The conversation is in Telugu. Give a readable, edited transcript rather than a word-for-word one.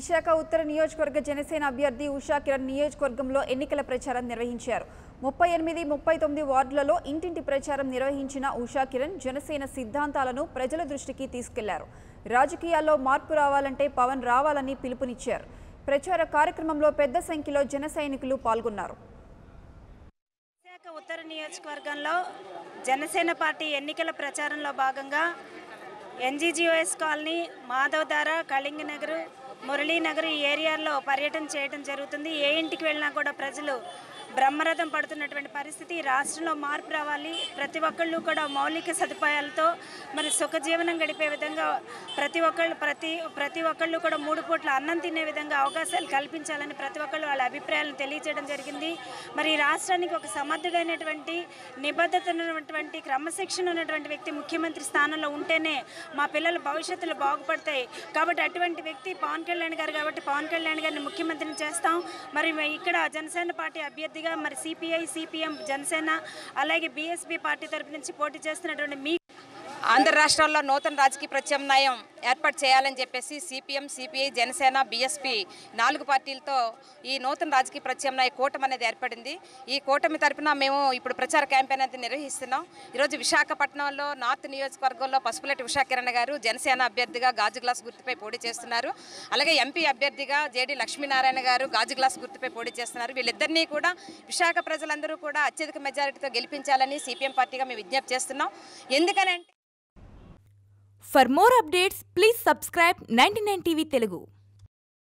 విశాఖ ఉత్తర నియోజకవర్గ జనసేన అభ్యర్థి ఉషా కిరణ్ నియోజకవర్గంలో ఎన్నికల ప్రచారం నిర్వహించారు. 38, 39 వార్డులలో ఇంటింటి ప్రచారం నిర్వహించిన ఉషా కిరణ్ జనసేన సిద్ధాంతాలను ప్రజల దృష్టికి తీసుకెళ్లారు. రాజకీయాల్లో మార్పు రావాలంటే పవన్ రావాలని పిలుపునిచ్చారు. ప్రచార కార్యక్రమంలో పెద్ద సంఖ్యలో జన సైనికులు పాల్గొన్నారు. విశాఖ ఉత్తర నియోజకవర్గంలో జనసేన పార్టీ ఎన్నికల ప్రచారంలో భాగంగా ఎన్జీజీఓఎస్ కాలనీ, మాధవధార, కళింగనగర్, మురళీనగర్ ఈ ఏరియాల్లో పర్యటన చేయడం జరుగుతుంది. ఏ ఇంటికి వెళ్ళినా కూడా ప్రజలు బ్రహ్మరథం పడుతున్నటువంటి పరిస్థితి. రాష్ట్రంలో మార్పు రావాలి, ప్రతి ఒక్కళ్ళు కూడా మౌలిక సదుపాయాలతో మరి సుఖజీవనం గడిపే విధంగా ప్రతి ఒక్కళ్ళు కూడా 3 పూట్ల అన్నం తినే విధంగా అవకాశాలు కల్పించాలని ప్రతి ఒక్కళ్ళు వాళ్ళ అభిప్రాయాలను తెలియజేయడం జరిగింది. మరి రాష్ట్రానికి ఒక సమర్థుడైనటువంటి, నిబద్ధత ఉన్నటువంటి, క్రమశిక్షణ ఉన్నటువంటి వ్యక్తి ముఖ్యమంత్రి స్థానంలో ఉంటేనే మా పిల్లల భవిష్యత్తులో బాగుపడతాయి. కాబట్టి అటువంటి వ్యక్తి పవన్ కళ్యాణ్ గారు. కాబట్టి పవన్ కళ్యాణ్ గారిని ముఖ్యమంత్రిని చేస్తాం. మరి ఇక్కడ జనసేన పార్టీ అభ్యర్థిగా మరి సిపిఐ, సిపిఎం, జనసేన అలాగే బీఎస్పీ పార్టీ తరపు నుంచి పోటీ చేస్తున్నటువంటి ఆంధ్ర రాష్ట్రాల్లో నూతన రాజకీయ ప్రత్యామ్నాయం ఏర్పాటు చేయాలని చెప్పేసి సిపిఎం, సిపిఐ, జనసేన, బీఎస్పీ 4 పార్టీలతో ఈ నూతన రాజకీయ ప్రత్యామ్నాయ కూటమి అనేది ఏర్పడింది. ఈ కూటమి తరపున మేము ఇప్పుడు ప్రచార క్యాంపెయిన్ అనేది నిర్వహిస్తున్నాం. ఈరోజు విశాఖపట్నంలో నార్త్ నియోజకవర్గంలో పసుపులెట్టి ఉషా కిరణ్ గారు జనసేన అభ్యర్థిగా గాజు గ్లాస్ గుర్తుపై పోటీ చేస్తున్నారు. అలాగే ఎంపీ అభ్యర్థిగా జేడి లక్ష్మీనారాయణ గారు గాజు గ్లాస్ గుర్తుపై పోటీ చేస్తున్నారు. వీళ్ళిద్దరినీ కూడా విశాఖ ప్రజలందరూ కూడా అత్యధిక మెజారిటీతో గెలిపించాలని సిపిఎం పార్టీగా మేము విజ్ఞప్తి చేస్తున్నాం. ఎందుకనంటే For more updates, please subscribe 99 TV Telugu.